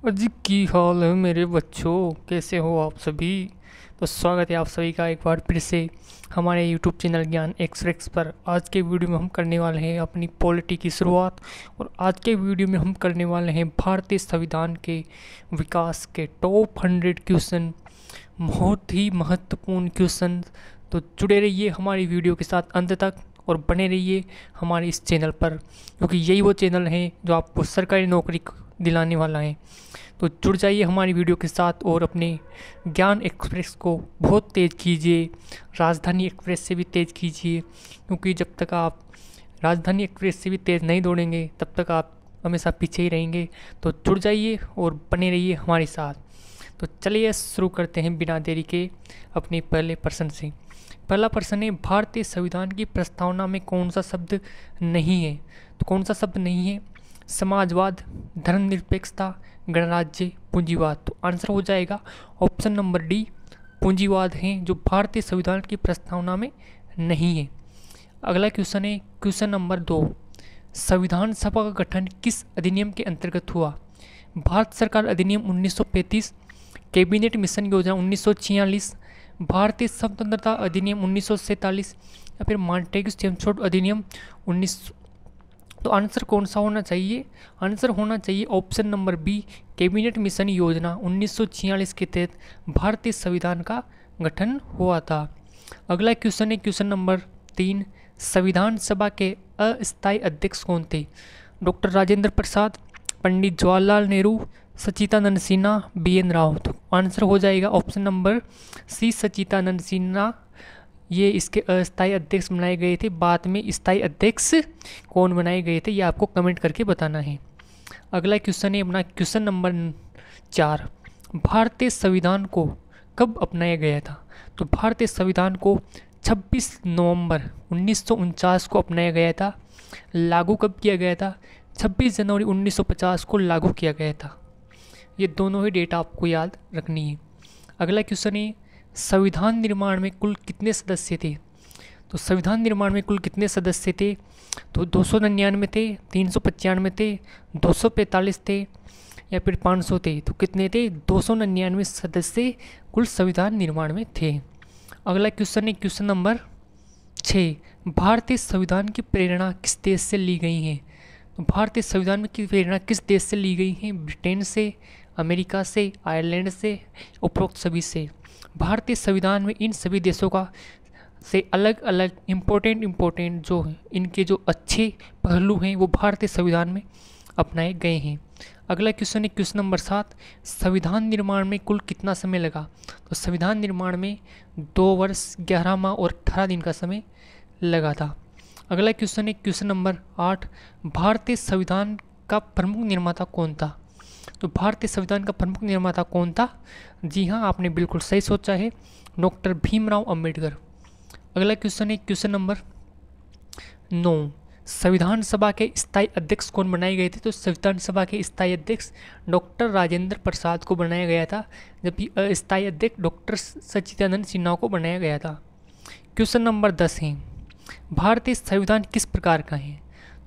अजी की हाल है मेरे बच्चों, कैसे हो आप सभी। तो स्वागत है आप सभी का एक बार फिर से हमारे यूट्यूब चैनल ज्ञान एक्सप्रेस पर। आज के वीडियो में हम करने वाले हैं अपनी पॉलिटी की शुरुआत। और आज के वीडियो में हम करने वाले हैं भारतीय संविधान के विकास के टॉप 100 क्वेश्चन, बहुत ही महत्वपूर्ण क्वेश्चन। तो जुड़े रहिए हमारी वीडियो के साथ अंत तक और बने रहिए हमारे इस चैनल पर, क्योंकि यही वो चैनल है जो आपको सरकारी नौकरी दिलाने वाला है। तो जुड़ जाइए हमारी वीडियो के साथ और अपने ज्ञान एक्सप्रेस को बहुत तेज़ कीजिए, राजधानी एक्सप्रेस से भी तेज़ कीजिए, क्योंकि जब तक आप राजधानी एक्सप्रेस से भी तेज़ नहीं दौड़ेंगे तब तक आप हमेशा पीछे ही रहेंगे। तो जुड़ जाइए और बने रहिए हमारे साथ। तो चलिए शुरू करते हैं बिना देरी के अपने पहले प्रश्न से। पहला प्रश्न है, भारतीय संविधान की प्रस्तावना में कौन सा शब्द नहीं है। तो कौन सा शब्द नहीं है? समाजवाद, धर्मनिरपेक्षता, गणराज्य, पूंजीवाद। तो आंसर हो जाएगा ऑप्शन नंबर डी, पूंजीवाद हैं जो भारतीय संविधान की प्रस्तावना में नहीं है। अगला क्वेश्चन है क्वेश्चन नंबर 2, संविधान सभा का गठन किस अधिनियम के अंतर्गत हुआ। भारत सरकार अधिनियम 1935, कैबिनेट मिशन योजना 1946, भारतीय स्वतंत्रता अधिनियम 1947 या फिर मॉन्टेग्यू चेमस्फोर्ड अधिनियम 19। तो आंसर कौन सा होना चाहिए? आंसर होना चाहिए option number B, cabinet mission योजना 1946 के तहत भारतीय संविधान का गठन हुआ था। अगला क्वेश्चन है क्वेश्चन नंबर 3, संविधान सभा के अस्थायी अध्यक्ष कौन थे। डॉक्टर राजेंद्र प्रसाद, पंडित जवाहरलाल नेहरू, सच्चिदानंद सिन्हा, BN राव। तो आंसर हो जाएगा ऑप्शन नंबर सी, सच्चिदानंद सिन्हा। ये इसके अस्थायी अध्यक्ष बनाए गए थे। बाद में स्थायी अध्यक्ष कौन बनाए गए थे ये आपको कमेंट करके बताना है। अगला क्वेश्चन है अपना क्वेश्चन नंबर 4, भारतीय संविधान को कब अपनाया गया था। तो भारतीय संविधान को 26 नवंबर 1949 को अपनाया गया था। लागू कब किया गया था? 26 जनवरी 1950 को लागू किया गया था। ये दोनों ही डेट आपको याद रखनी है। अगला क्वेश्चन है, संविधान निर्माण में कुल कितने सदस्य थे। तो संविधान निर्माण में कुल कितने सदस्य थे? तो 299 थे, 395 थे, 245 थे या फिर 500 थे। तो कितने थे? 299 सदस्य कुल संविधान निर्माण में थे। अगला क्वेश्चन है क्वेश्चन नंबर 6, भारतीय संविधान की प्रेरणा किस देश से ली गई है। तो भारतीय संविधान की प्रेरणा किस देश से ली गई है? ब्रिटेन से, अमेरिका से, आयरलैंड से, उपरोक्त सभी से। भारतीय संविधान में इन सभी देशों का से अलग अलग इम्पोर्टेंट जो इनके जो अच्छे पहलू हैं वो भारतीय संविधान में अपनाए गए हैं। अगला क्वेश्चन है क्वेश्चन नंबर 7, संविधान निर्माण में कुल कितना समय लगा। तो संविधान निर्माण में 2 वर्ष 11 माह और 18 दिन का समय लगा था। अगला क्वेश्चन है क्वेश्चन नंबर 8, भारतीय संविधान का प्रमुख निर्माता कौन था। तो भारतीय संविधान का प्रमुख निर्माता कौन था? जी हाँ, आपने बिल्कुल सही सोचा है, डॉक्टर भीमराव अंबेडकर। अगला क्वेश्चन है क्वेश्चन नंबर 9, संविधान सभा के स्थायी अध्यक्ष कौन बनाए गए थे। तो संविधान सभा के स्थायी अध्यक्ष डॉक्टर राजेंद्र प्रसाद को बनाया गया था, जबकि अस्थायी अध्यक्ष डॉक्टर सच्चिदानंद सिन्हा को बनाया गया था। क्वेश्चन नंबर 10 है, भारतीय संविधान किस प्रकार का है।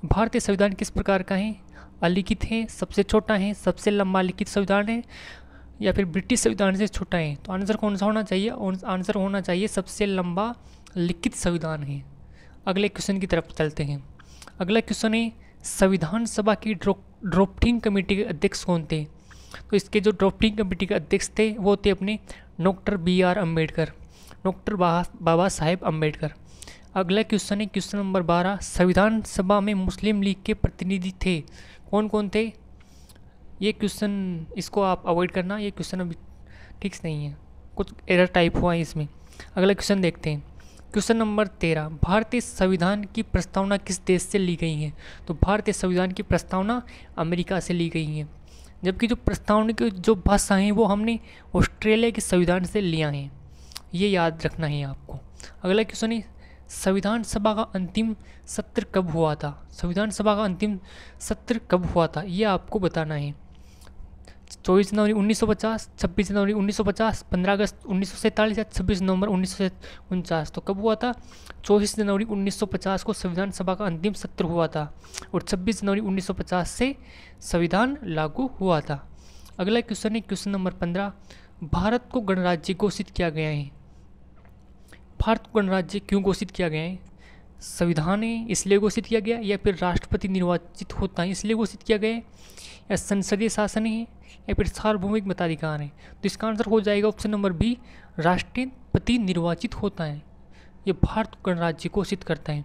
भारतीय संविधान किस प्रकार का है? अलिखित है, सबसे छोटा है, सबसे लंबा लिखित संविधान है या फिर ब्रिटिश संविधान से छोटा है। तो आंसर कौन सा होना चाहिए? आंसर होना चाहिए सबसे लंबा लिखित संविधान है। अगले क्वेश्चन की तरफ चलते हैं। अगला क्वेश्चन है, संविधान सभा की ड्राफ्टिंग कमेटी के अध्यक्ष कौन थे। तो इसके जो ड्राफ्टिंग कमेटी के अध्यक्ष थे वो थे अपने doctor BR Ambedkar, doctor Baba Saheb Ambedkar. अगला क्वेश्चन है क्वेश्चन नंबर 12, संविधान सभा में मुस्लिम लीग के प्रतिनिधि थे, कौन कौन थे। ये क्वेश्चन इसको आप अवॉइड करना, ये क्वेश्चन अभी ठीक से नहीं है, कुछ एरर टाइप हुआ है इसमें। अगला क्वेश्चन देखते हैं क्वेश्चन नंबर 13, भारतीय संविधान की प्रस्तावना किस देश से ली गई है। तो भारतीय संविधान की प्रस्तावना अमेरिका से ली गई है, जबकि जो प्रस्तावना की जो भाषा हैं वो हमने ऑस्ट्रेलिया के संविधान से लिया है। ये याद रखना है आपको। अगला क्वेश्चन है, संविधान सभा का अंतिम सत्र कब हुआ था। संविधान सभा का अंतिम सत्र कब हुआ था ये आपको बताना है। 24 जनवरी 1950, 26 जनवरी 1950, 15 अगस्त 1947 या 26 नवंबर 1949। तो कब हुआ था? 24 जनवरी 1950 को संविधान सभा का अंतिम सत्र हुआ था और 26 जनवरी 1950 से संविधान लागू हुआ था। अगला क्वेश्चन है क्वेश्चन नंबर 15, भारत को गणराज्य घोषित किया गया है। भारत को गणराज्य क्यों घोषित किया गया है? संविधान है इसलिए घोषित किया गया, या फिर राष्ट्रपति निर्वाचित होता है इसलिए घोषित किया गया है, या संसदीय शासन है, या फिर सार्वभौमिक मताधिकार है? तो इसका आंसर हो जाएगा ऑप्शन नंबर बी, राष्ट्रपति निर्वाचित होता है, ये भारत को गणराज्य घोषित करता है।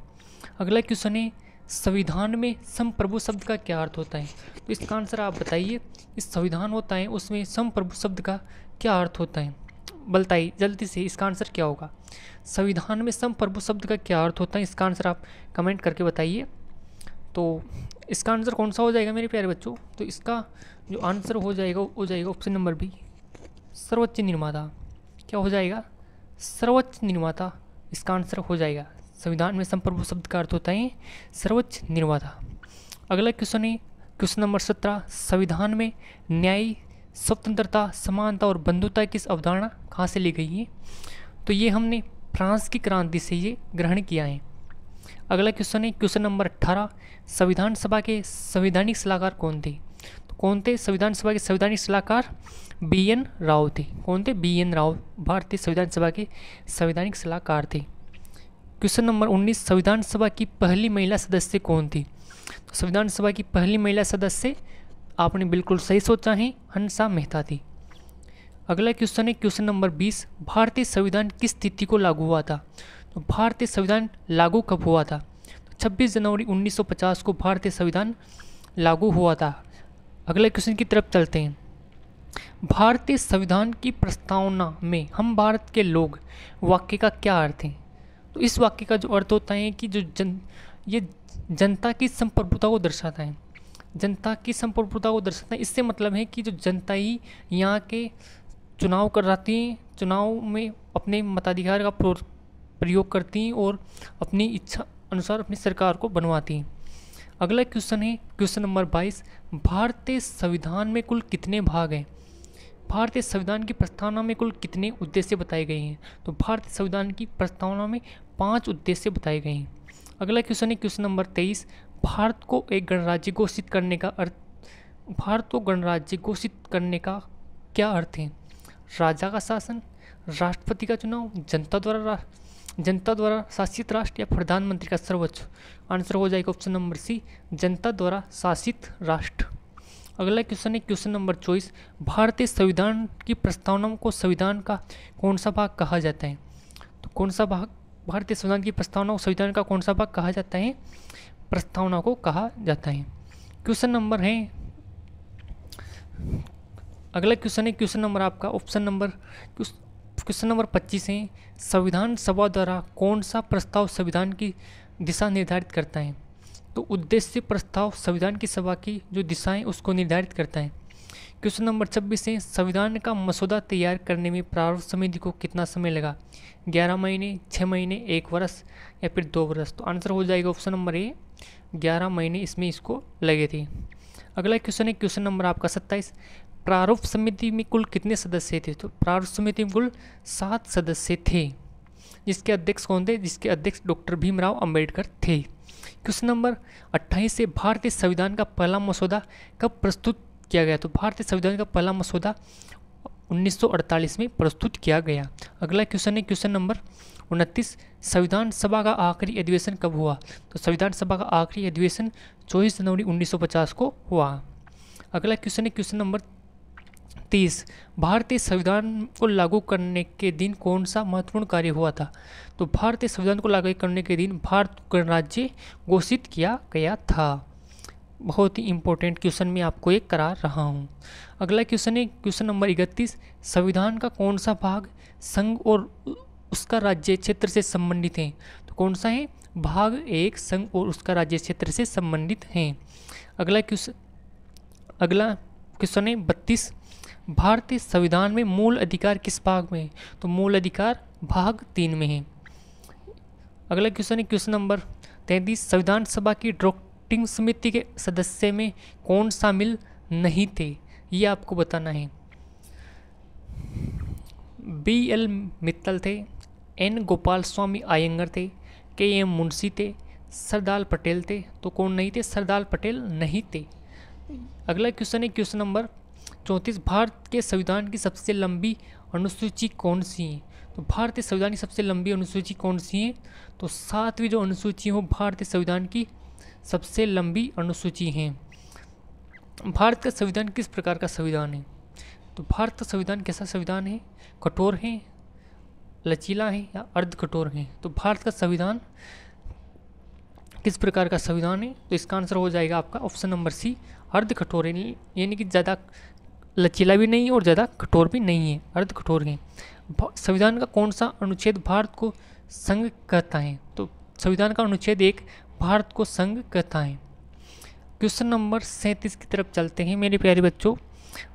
अगला क्वेश्चन है, संविधान में संप्रभु शब्द का क्या अर्थ होता है? तो इसका आंसर आप बताइए। इस संविधान होता है उसमें संप्रभु शब्द का क्या अर्थ होता है? बताइए जल्दी से, इसका आंसर क्या होगा? संविधान में संप्रभु शब्द का क्या अर्थ होता है? इसका आंसर आप कमेंट करके बताइए। तो इसका आंसर कौन सा हो जाएगा मेरे प्यारे बच्चों? तो इसका जो आंसर हो जाएगा ऑप्शन नंबर बी, सर्वोच्च निर्माता। क्या हो जाएगा? सर्वोच्च निर्माता इसका आंसर हो जाएगा। संविधान में संप्रभु शब्द का अर्थ होता है सर्वोच्च निर्माता। अगला क्वेश्चन है क्वेश्चन नंबर 17, संविधान में न्याय, स्वतंत्रता, समानता और बंधुता की अवधारणा कहाँ से ली गई है? तो ये हमने फ्रांस की क्रांति से ये ग्रहण किया है। अगला क्वेश्चन है क्वेश्चन नंबर 18, संविधान सभा के संवैधानिक सलाहकार कौन थे? तो कौन थे संविधान सभा के संवैधानिक सलाहकार? BN राव थे। कौन थे? BN राव भारतीय संविधान सभा के संवैधानिक सलाहकार थे। क्वेश्चन नंबर 19, संविधान सभा की पहली महिला सदस्य कौन थी? तो संविधान सभा की पहली महिला सदस्य आपने बिल्कुल सही सोचा है, हंसा मेहता थी। अगला क्वेश्चन है क्वेश्चन नंबर 20, भारतीय संविधान किस तिथि को लागू हुआ था? तो भारतीय संविधान लागू कब हुआ था? तो 26 जनवरी 1950 को भारतीय संविधान लागू हुआ था। अगले क्वेश्चन की तरफ चलते हैं। भारतीय संविधान की प्रस्तावना में हम भारत के लोग वाक्य का क्या अर्थ है? तो इस वाक्य का जो अर्थ होता है कि ये जनता की संप्रभुता को दर्शाता है। जनता की संप्रभुता को दर्शाता है, इससे मतलब है कि जो जनता ही यहाँ के चुनाव कराती हैं, चुनाव में अपने मताधिकार का प्रयोग करती हैं और अपनी इच्छा अनुसार अपनी सरकार को बनवाती हैं। अगला क्वेश्चन है क्वेश्चन नंबर 22, भारतीय संविधान में कुल कितने भाग हैं? भारतीय संविधान की प्रस्तावना में कुल कितने उद्देश्य बताए गए हैं? तो भारतीय संविधान की प्रस्तावना में 5 उद्देश्य बताए गए हैं। अगला क्वेश्चन है क्वेश्चन नंबर 23, भारत को एक गणराज्य घोषित करने का अर्थ, भारत को गणराज्य घोषित करने का क्या अर्थ है? राजा का शासन, राष्ट्रपति का चुनाव, जनता द्वारा शासित राष्ट्र, या प्रधानमंत्री का सर्वोच्च? आंसर हो जाएगा ऑप्शन नंबर सी, जनता द्वारा शासित राष्ट्र। अगला क्वेश्चन है क्वेश्चन नंबर 24, भारतीय संविधान की प्रस्तावना को संविधान का कौन सा भाग कहा जाता है? तो कौन सा भाग भारतीय संविधान की प्रस्तावना को संविधान का कौन सा भाग कहा जाता है? प्रस्तावना को कहा जाता है। क्वेश्चन नंबर है अगला क्वेश्चन है क्वेश्चन नंबर आपका ऑप्शन नंबर क्वेश्चन नंबर 25 है, संविधान सभा द्वारा कौन सा प्रस्ताव संविधान की दिशा निर्धारित करता है? तो उद्देश्य प्रस्ताव संविधान की सभा की जो दिशाएं उसको निर्धारित करता है। क्वेश्चन नंबर 26 है, संविधान का मसौदा तैयार करने में प्रारूप समिति को कितना समय लगा? 11 महीने, 6 महीने, 1 वर्ष, या फिर 2 वर्ष? तो आंसर हो जाएगा ऑप्शन नंबर ए, 11 महीने इसमें इसको लगे थे। अगला क्वेश्चन है क्वेश्चन नंबर आपका 27, प्रारूप समिति में कुल कितने सदस्य थे? तो प्रारूप समिति में कुल 7 सदस्य थे, जिसके अध्यक्ष कौन थे? जिसके अध्यक्ष डॉक्टर भीमराव अंबेडकर थे। क्वेश्चन नंबर 28 से, भारतीय संविधान का पहला मसौदा कब प्रस्तुत किया गया? तो भारतीय संविधान का पहला मसौदा 1948 में प्रस्तुत किया गया। अगला क्वेश्चन है क्वेश्चन नंबर 29, संविधान सभा का आखिरी अधिवेशन कब हुआ? तो संविधान सभा का आखिरी अधिवेशन 24 जनवरी 1950 को हुआ। अगला क्वेश्चन है क्वेश्चन नंबर 30, भारतीय संविधान को लागू करने के दिन कौन सा महत्वपूर्ण कार्य हुआ था? तो भारतीय संविधान को लागू करने के दिन भारत गणराज्य घोषित किया गया था। बहुत ही इंपॉर्टेंट क्वेश्चन मैं आपको एक करा रहा हूँ। अगला क्वेश्चन है क्वेश्चन नंबर 31, संविधान का कौन सा भाग संघ और उसका राज्य क्षेत्र से संबंधित है? तो कौन सा है? भाग 1 संघ और उसका राज्य क्षेत्र से संबंधित है। अगला क्वेश्चन है 32, भारतीय संविधान में मूल अधिकार किस भाग में है? तो मूल अधिकार भाग 3 में है। अगला क्वेश्चन है क्वेश्चन नंबर 33, संविधान सभा की ड्राफ्टिंग समिति के सदस्य में कौन शामिल नहीं थे? ये आपको बताना है। BL मित्तल थे, N गोपाल स्वामी आयंगर थे, KM मुंशी थे, सरदार पटेल थे? तो कौन नहीं थे? सरदार पटेल नहीं थे। अगला क्वेश्चन है क्वेश्चन नंबर 34 भारत के संविधान की सबसे लंबी अनुसूची कौन सी है? तो भारतीय संविधान की सबसे लंबी अनुसूची कौन सी है? तो 7वीं जो अनुसूची हो भारतीय संविधान की सबसे लंबी अनुसूची है। भारत का संविधान किस प्रकार का संविधान है? तो भारत का संविधान कैसा संविधान है? कठोर है, लचीला है या अर्ध कठोर है? तो भारत का संविधान किस प्रकार का संविधान है? तो इसका आंसर हो जाएगा आपका ऑप्शन नंबर सी, अर्ध कठोर है, यानी कि ज़्यादा लचीला भी नहीं है और ज़्यादा कठोर भी नहीं है, अर्ध कठोर है। संविधान का कौन सा अनुच्छेद भारत को संघ कहता है? तो संविधान का अनुच्छेद 1 भारत को संघ कहता है। क्वेश्चन नंबर 37 की तरफ चलते हैं मेरे प्यारे बच्चों।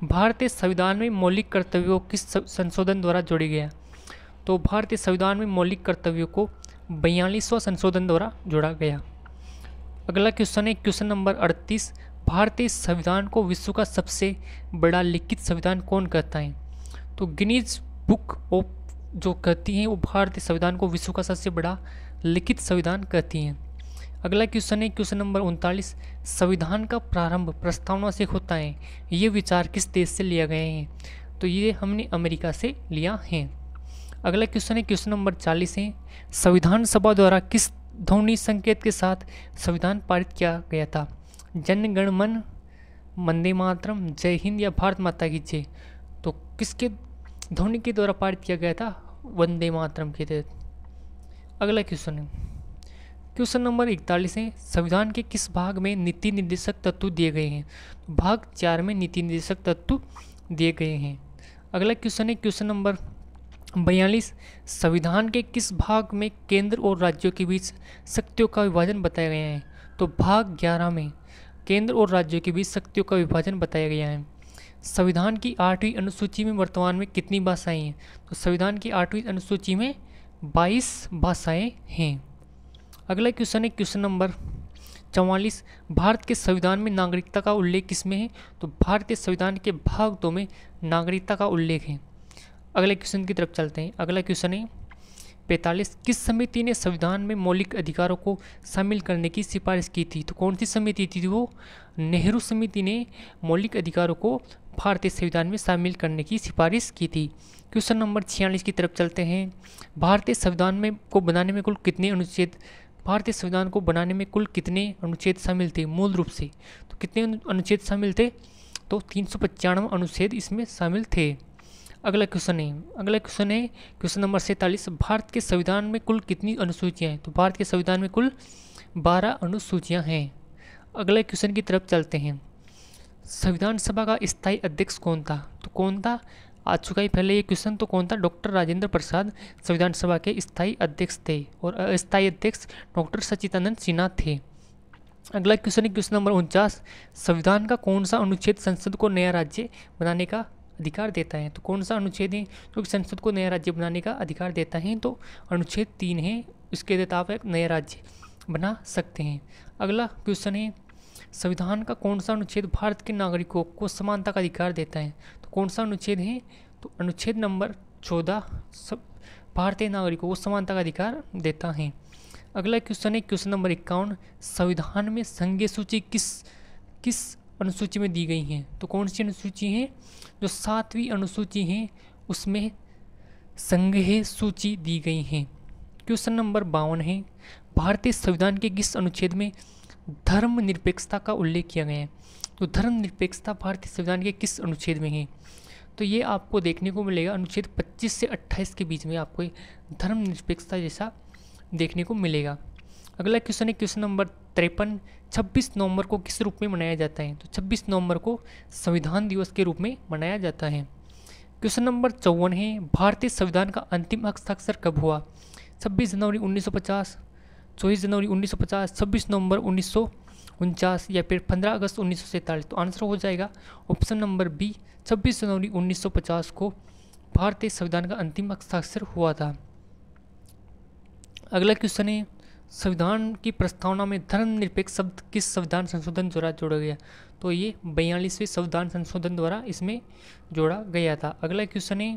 भारतीय संविधान में मौलिक कर्तव्यों किस संशोधन द्वारा जोड़ी गया? तो भारतीय संविधान में मौलिक कर्तव्यों को 42वां संशोधन द्वारा जोड़ा गया। अगला क्वेश्चन है क्वेश्चन नंबर 38, भारतीय संविधान को विश्व का सबसे बड़ा लिखित संविधान कौन कहता है? तो गिनीज बुक ऑफ जो कहती हैं वो भारतीय संविधान को विश्व का सबसे बड़ा लिखित संविधान कहती हैं। अगला क्वेश्चन है क्वेश्चन नंबर 39, संविधान का प्रारंभ प्रस्तावना से होता है, ये विचार किस देश से लिया गए हैं? तो ये हमने अमेरिका से लिया है। अगला क्वेश्चन है क्वेश्चन नंबर 40 है, संविधान सभा द्वारा किस ध्वनि संकेत के साथ संविधान पारित किया गया था? जन गण मन, वंदे मातरम, जय हिंद या भारत माता की जय? तो किसके ध्वनि के द्वारा पारित किया गया था? वंदे मातरम के तहत। अगला क्वेश्चन है क्वेश्चन नंबर 41 है, संविधान के किस भाग में नीति निर्देशक तत्व दिए गए हैं? भाग 4 में नीति निर्देशक तत्व दिए गए हैं। अगला क्वेश्चन है क्वेश्चन नंबर 42, संविधान के किस भाग में केंद्र और राज्यों के बीच शक्तियों का विभाजन बताया गया है? तो भाग 11 में केंद्र और राज्यों के बीच शक्तियों का विभाजन बताया गया है। संविधान की 8वीं अनुसूची में वर्तमान में कितनी भाषाएं हैं? तो संविधान की 8वीं अनुसूची में 22 भाषाएं हैं। अगला क्वेश्चन है क्वेश्चन नंबर 44, भारत के संविधान में नागरिकता का उल्लेख किसमें है? तो भारतीय संविधान के भाग 2 में नागरिकता का उल्लेख है। अगले क्वेश्चन की तरफ चलते हैं। अगला क्वेश्चन है 45, किस समिति ने संविधान में मौलिक अधिकारों को शामिल करने की सिफारिश की थी? तो कौन सी समिति थी वो? नेहरू समिति ने मौलिक अधिकारों को भारतीय संविधान में शामिल करने की सिफारिश की थी। क्वेश्चन नंबर 46 की तरफ चलते हैं। भारतीय संविधान में को बनाने में कुल कितने अनुच्छेद भारतीय संविधान को बनाने में कुल कितने अनुच्छेद शामिल थे मूल रूप से? तो कितने अनुच्छेद शामिल थे? तो 395 अनुच्छेद इसमें शामिल थे। अगला क्वेश्चन है क्वेश्चन नंबर 47, भारत के संविधान में कुल कितनी अनुसूचियाँ हैं? तो भारत के संविधान में कुल 12 अनुसूचियाँ हैं। अगले क्वेश्चन की तरफ चलते हैं। संविधान सभा का स्थायी अध्यक्ष कौन था? तो कौन था? आ चुका है पहले ये क्वेश्चन। तो कौन था? डॉक्टर राजेंद्र प्रसाद संविधान सभा के स्थायी अध्यक्ष थे और अस्थायी अध्यक्ष डॉक्टर सच्चिदानंद सिन्हा थे। अगला क्वेश्चन है क्वेश्चन नंबर 49, संविधान का कौन सा अनुच्छेद संसद को नया राज्य बनाने का अधिकार देता है? तो कौन सा अनुच्छेद है जो संसद को नया राज्य बनाने का अधिकार देता है? तो अनुच्छेद 3 है, इसके तहत आप एक नया राज्य बना सकते हैं। अगला क्वेश्चन है, संविधान का कौन सा अनुच्छेद भारत के नागरिकों को समानता का अधिकार देता है? तो कौन सा अनुच्छेद है? तो अनुच्छेद नंबर 14 सब भारतीय नागरिकों को समानता का अधिकार देता है। अगला क्वेश्चन है क्वेश्चन नंबर 51, संविधान में संघीय सूची किस अनुसूची में दी गई हैं? तो कौन सी अनुसूची है? जो 7वीं अनुसूची है उसमें संघीय सूची दी गई है। क्वेश्चन नंबर 52 है, भारतीय संविधान के किस अनुच्छेद में धर्मनिरपेक्षता का उल्लेख किया गया है? तो धर्मनिरपेक्षता भारतीय संविधान के किस अनुच्छेद में है? तो ये आपको देखने को मिलेगा अनुच्छेद 25 से 28 के बीच में आपको धर्मनिरपेक्षता जैसा देखने को मिलेगा। अगला क्वेश्चन है क्वेश्चन नंबर 53, 26 नवंबर को किस रूप में मनाया जाता है? तो 26 नवंबर को संविधान दिवस के रूप में मनाया जाता है। क्वेश्चन नंबर 54 है, भारतीय संविधान का अंतिम हस्ताक्षर कब हुआ? 26 जनवरी 1950, 24 जनवरी 1950, 26 नवंबर 1949 या फिर 15 अगस्त 1947? तो आंसर हो जाएगा ऑप्शन नंबर बी, 26 जनवरी 1950 को भारतीय संविधान का अंतिम हस्ताक्षर हुआ था। अगला क्वेश्चन है, संविधान की प्रस्तावना में धर्मनिरपेक्ष शब्द किस संविधान संशोधन द्वारा जोड़ा गया? तो ये 42वें संविधान संशोधन द्वारा इसमें जोड़ा गया था। अगला क्वेश्चन है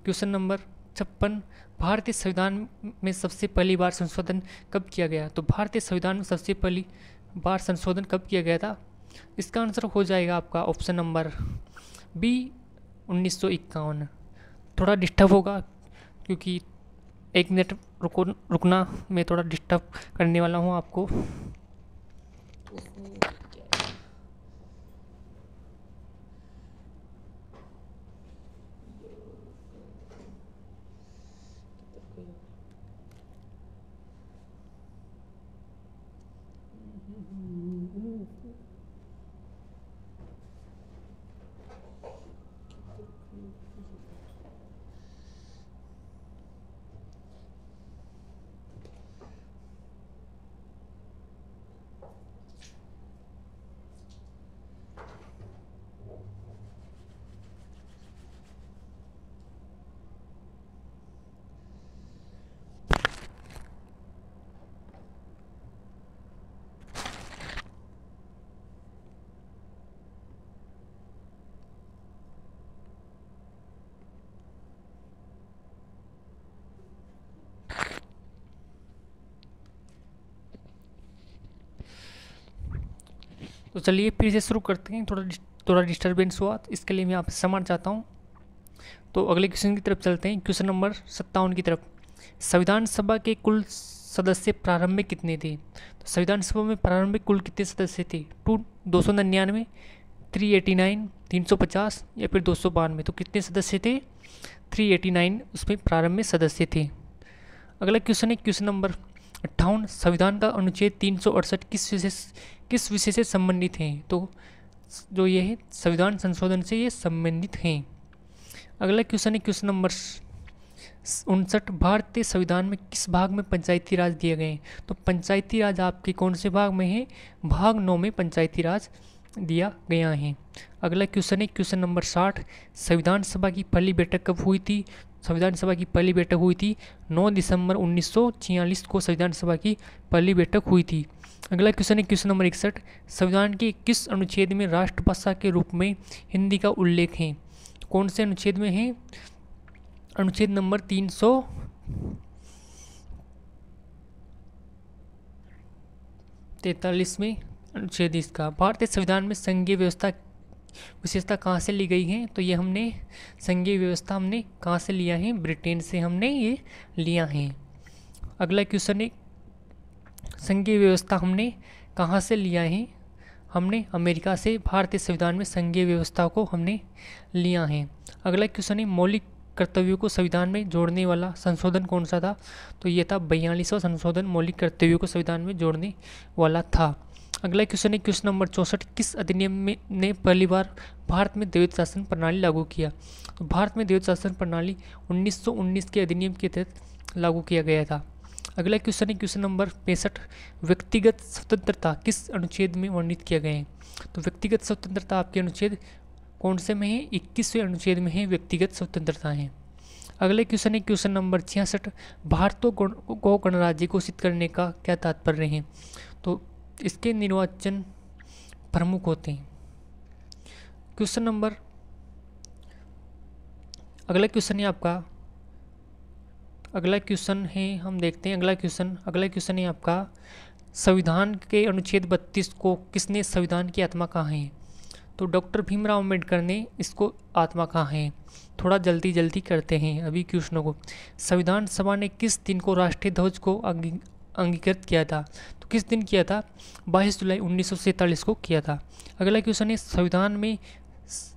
क्वेश्चन नंबर 56, भारतीय संविधान में सबसे पहली बार संशोधन कब किया गया? तो भारतीय संविधान में सबसे पहली बार संशोधन कब किया गया था? इसका आंसर हो जाएगा आपका ऑप्शन नंबर बी 1951। थोड़ा डिस्टर्ब होगा क्योंकि 1 मिनट रुकना, मैं थोड़ा डिस्टर्ब करने वाला हूँ आपको। तो चलिए फिर से शुरू करते हैं। थोड़ा डिस्टर्बेंस हुआ, तो इसके लिए मैं आपसे क्षमा चाहता हूँ। तो अगले क्वेश्चन की तरफ चलते हैं, क्वेश्चन नंबर 57 की तरफ। संविधान सभा के कुल सदस्य प्रारंभिक कितने थे? तो संविधान सभा में प्रारंभिक कुल कितने सदस्य थे? 299, 389, 350 या फिर 292? तो कितने सदस्य थे? 389 उसमें प्रारंभिक सदस्य थे। अगला क्वेश्चन है क्वेश्चन नंबर 58। संविधान का अनुच्छेद 368 किस विषय से संबंधित है? तो जो ये है संविधान संशोधन से ये संबंधित हैं। अगला क्वेश्चन है क्वेश्चन नंबर 59। भारतीय संविधान में किस भाग में पंचायती राज दिए गए हैं? तो पंचायती राज आपके कौन से भाग में है? भाग 9 में पंचायती राज दिया गया है। अगला क्वेश्चन है क्वेश्चन नंबर 60। संविधान सभा की पहली बैठक कब हुई थी? संविधान सभा की पहली बैठक हुई थी 9 दिसंबर 1946 को संविधान सभा की पहली बैठक हुई थी। अगला क्वेश्चन है क्वेश्चन नंबर 61। संविधान के किस अनुच्छेद में राष्ट्रभाषा के रूप में हिंदी का उल्लेख है? कौन से अनुच्छेद में है? अनुच्छेद नंबर 343 में अनुच्छेद इसका। भारतीय संविधान में संघीय व्यवस्था विशेषता कहाँ से ली गई है? तो ये हमने संघीय व्यवस्था हमने कहाँ से लिया है? ब्रिटेन से हमने ये लिया है। अगला क्वेश्चन है संघीय व्यवस्था हमने कहाँ से लिया है? हमने अमेरिका से भारतीय संविधान में संघीय व्यवस्था को हमने लिया है। अगला क्वेश्चन है मौलिक कर्तव्यों को संविधान में जोड़ने वाला संशोधन कौन सा था? तो ये था 42वां संशोधन मौलिक कर्तव्यों को संविधान में जोड़ने वाला था। अगला क्वेश्चन है क्वेश्चन नंबर 64। किस अधिनियम में ने पहली बार भारत में द्वैध शासन प्रणाली लागू किया? तो भारत में द्वैध शासन प्रणाली 1919 के अधिनियम के तहत लागू किया गया था। अगला क्वेश्चन है क्वेश्चन नंबर 65। व्यक्तिगत स्वतंत्रता किस अनुच्छेद में वर्णित किया गया है? तो व्यक्तिगत स्वतंत्रता आपके अनुच्छेद कौन से में है? 21वें अनुच्छेद में है व्यक्तिगत स्वतंत्रता है। अगले क्वेश्चन है क्वेश्चन नंबर 66। भारत को गणराज्य घोषित करने का क्या तात्पर्य है? तो इसके निर्वाचन प्रमुख होते हैं। क्वेश्चन नंबर अगला क्वेश्चन है आपका, अगला क्वेश्चन है हम देखते हैं। अगला क्वेश्चन है आपका संविधान के अनुच्छेद 32 को किसने संविधान की आत्मा कहा है? तो डॉक्टर भीमराव अम्बेडकर ने इसको आत्मा कहा है। थोड़ा जल्दी करते हैं अभी क्वेश्चनों को। संविधान सभा ने किस दिन को राष्ट्रीय ध्वज को अंगीकृत किया था? तो किस दिन किया था? 22 जुलाई 1947 को किया था। अगला क्वेश्चन है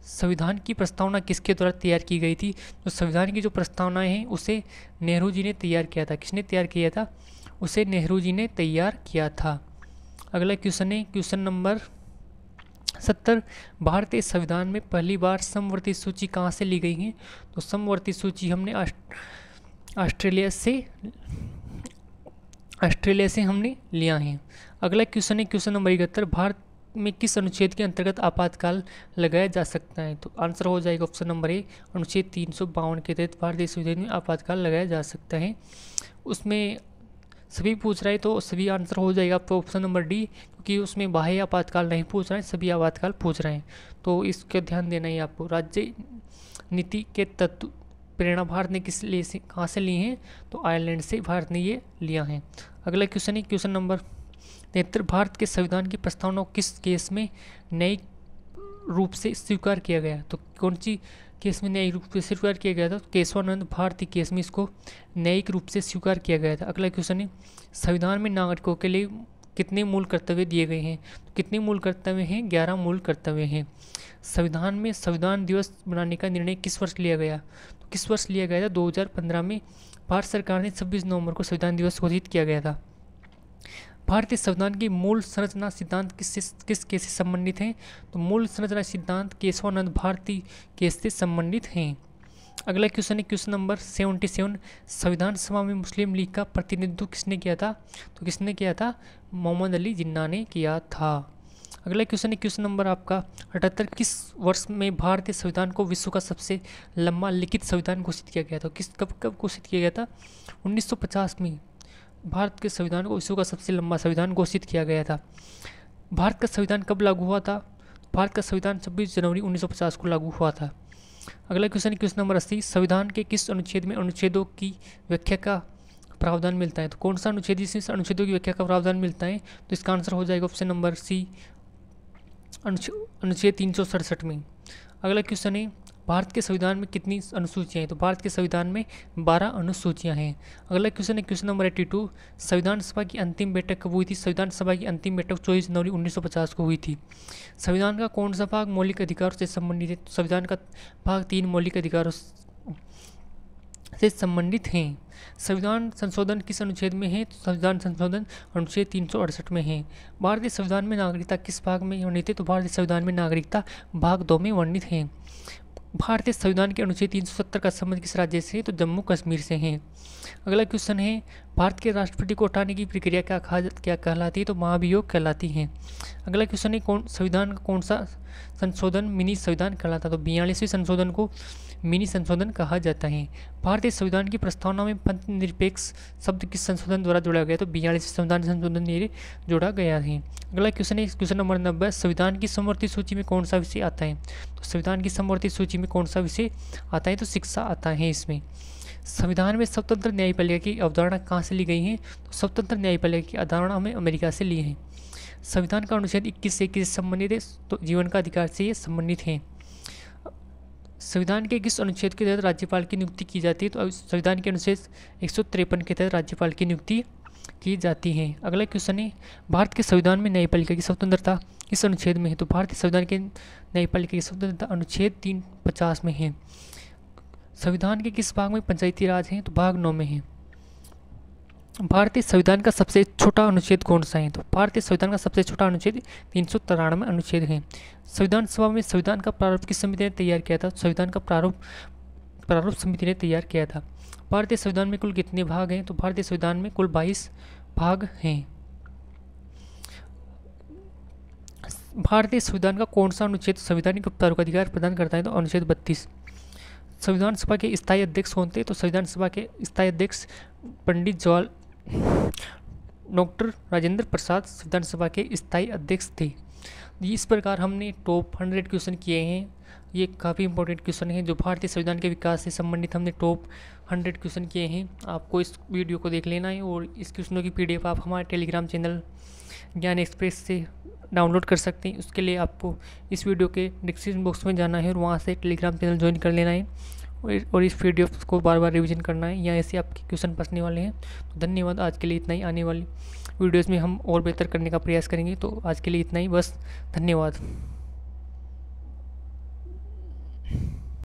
संविधान की प्रस्तावना किसके द्वारा तैयार की गई थी? तो संविधान की जो प्रस्तावना है उसे नेहरू जी ने तैयार किया था। किसने तैयार किया था? उसे नेहरू जी ने तैयार किया था। अगला क्वेश्चन है क्वेश्चन नंबर 70। भारतीय संविधान में पहली बार समवर्ती सूची कहाँ से ली गई है? तो समवर्ती सूची हमने ऑस्ट्रेलिया से हमने लिया है। अगला क्वेश्चन है क्वेश्चन नंबर 71। भारत में किस अनुच्छेद के अंतर्गत आपातकाल लगाया जा सकता है? तो आंसर हो जाएगा ऑप्शन नंबर ए, अनुच्छेद 352 के तहत भारतीय संविधान में आपातकाल लगाया जा सकता है। उसमें सभी पूछ रहा है तो सभी आंसर हो जाएगा आपको ऑप्शन नंबर डी, क्योंकि उसमें बाह्य आपातकाल नहीं पूछ रहे हैं, सभी आपातकाल पूछ रहे हैं। तो इसका ध्यान देना ही आपको। राज्य नीति के तत्व प्रेरणा भारत ने किस लिए से कहाँ से ली हैं? तो आयरलैंड से भारत ने ये लिया है। अगला क्वेश्चन है क्वेश्चन नंबर 73। भारत के संविधान की प्रस्तावना किस केस में न्यायिक रूप से स्वीकार किया गया? तो कौन सी केस में न्यायिक रूप से स्वीकार किया गया था? केशवानंद भारती केस में इसको न्यायिक रूप से स्वीकार किया गया था। अगला क्वेश्चन है, संविधान में नागरिकों के लिए कितने मूल कर्तव्य दिए गए हैं? तो कितने मूल कर्तव्य हैं? 11 मूल कर्तव्य हैं। संविधान में संविधान दिवस मनाने का निर्णय किस वर्ष लिया गया? तो किस वर्ष लिया गया था? 2015 में भारत सरकार ने 26 नवंबर को संविधान दिवस घोषित किया गया था। भारतीय संविधान की मूल संरचना सिद्धांत किस केस से संबंधित हैं? तो मूल संरचना सिद्धांत केशवानंद भारती केस से संबंधित हैं। अगला क्वेश्चन है क्वेश्चन नंबर 77, संविधान सभा में मुस्लिम लीग का प्रतिनिधित्व किसने किया था? तो किसने किया था? मोहम्मद अली जिन्ना ने किया था। अगला क्वेश्चन है क्वेश्चन नंबर आपका 78, किस वर्ष में भारतीय संविधान को विश्व का सबसे लंबा लिखित संविधान घोषित किया गया था? कब घोषित किया गया था? 1950 में भारत के संविधान को विश्व का सबसे लंबा संविधान घोषित किया गया था। भारत का संविधान कब लागू हुआ था? भारत का संविधान 26 जनवरी 1950 को लागू हुआ था। अगला क्वेश्चन है क्वेश्चन नंबर 80, संविधान के किस अनुच्छेद में अनुच्छेदों की व्याख्या का प्रावधान मिलता है? तो कौन सा अनुच्छेद जिसमें अनुच्छेदों की व्याख्या का प्रावधान मिलता है? तो इसका आंसर हो जाएगा ऑप्शन नंबर सी, अनुच्छेद 367 में। अगला क्वेश्चन है, भारत के संविधान में कितनी अनुसूचियाँ हैं? तो भारत के संविधान में 12 अनुसूचियाँ हैं। अगला क्वेश्चन है क्वेश्चन नंबर 82, संविधान सभा की अंतिम बैठक कब हुई थी? संविधान सभा की अंतिम बैठक 24 जनवरी 1950 को हुई थी। संविधान का कौन सा भाग मौलिक अधिकारों से संबंधित है? तो संविधान का भाग 3 मौलिक अधिकारों से संबंधित हैं। संविधान संशोधन किस अनुच्छेद में है? तो संविधान संशोधन अनुच्छेद 368 में है। भारतीय संविधान में नागरिकता किस भाग में वर्णित है? तो भारतीय संविधान में नागरिकता भाग 2 में वर्णित है। भारतीय संविधान के अनुच्छेद 370 का संबंध किस राज्य से है? तो जम्मू कश्मीर से है। अगला क्वेश्चन है, भारत के राष्ट्रपति को हटाने की प्रक्रिया क्या कहलाती है? तो महाभियोग कहलाती है। अगला क्वेश्चन है, संविधान का कौन सा संशोधन मिनी संविधान कहलाता है? तो 42वें संशोधन को मिनी संशोधन कहा जाता है। भारतीय संविधान की प्रस्तावना में पंथ निरपेक्ष शब्द किस संशोधन द्वारा जोड़ा गया? तो 42वें संविधान संशोधन द्वारा जोड़ा गया है। अगला क्वेश्चन है क्वेश्चन नंबर 90, संविधान की समवर्ती सूची में कौन सा विषय आता है? तो संविधान की समवर्ती सूची में कौन सा विषय आता है? तो शिक्षा आता है इसमें। संविधान में स्वतंत्र न्यायपालिका की अवधारणा कहाँ से ली गई है? तो स्वतंत्र न्यायपालिका की अवधारणा हमें अमेरिका से ली है। संविधान का अनुच्छेद 21 से किस संबंधित है? तो जीवन का अधिकार से ये संबंधित है। संविधान के किस अनुच्छेद के तहत राज्यपाल की नियुक्ति की जाती है? तो संविधान के अनुच्छेद 153 के तहत राज्यपाल की नियुक्ति की जाती है। अगला क्वेश्चन है, भारत के संविधान में न्यायपालिका की स्वतंत्रता किस अनुच्छेद में है? तो भारतीय संविधान के न्यायपालिका की स्वतंत्रता अनुच्छेद 350 में है। संविधान के किस भाग में पंचायती राज है? तो भाग 9 में है। भारतीय संविधान का सबसे छोटा अनुच्छेद कौन सा है? तो भारतीय संविधान का सबसे छोटा अनुच्छेद 393 अनुच्छेद है। संविधान सभा में संविधान का प्रारूप किस समिति ने तैयार किया था? संविधान का प्रारूप समिति ने तैयार किया था। भारतीय संविधान में कुल कितने भाग हैं? तो भारतीय संविधान में कुल 22 भाग हैं। भारतीय संविधान का कौन सा अनुच्छेद संवैधानिक उपचारों का अधिकार प्रदान करता है? तो अनुच्छेद 32। संविधान सभा के स्थायी अध्यक्ष कौन थे? तो संविधान सभा के स्थायी अध्यक्ष पंडित डॉक्टर राजेंद्र प्रसाद संविधान सभा के स्थायी अध्यक्ष थे। इस प्रकार हमने टॉप 100 क्वेश्चन किए हैं। ये काफ़ी इंपॉर्टेंट क्वेश्चन है जो भारतीय संविधान के विकास से संबंधित हमने टॉप 100 क्वेश्चन किए हैं। आपको इस वीडियो को देख लेना है और इस क्वेश्चनों की PDF आप हमारे टेलीग्राम चैनल ज्ञान एक्सप्रेस से डाउनलोड कर सकते हैं। उसके लिए आपको इस वीडियो के डिस्क्रिप्शन बॉक्स में जाना है और वहाँ से टेलीग्राम चैनल ज्वाइन कर लेना है और इस PDF को बार बार रिवीजन करना है, या ऐसे आपके क्वेश्चन फंसने वाले हैं। तो धन्यवाद, आज के लिए इतना ही। आने वाली वीडियोज़ में हम और बेहतर करने का प्रयास करेंगे। तो आज के लिए इतना ही, बस धन्यवाद।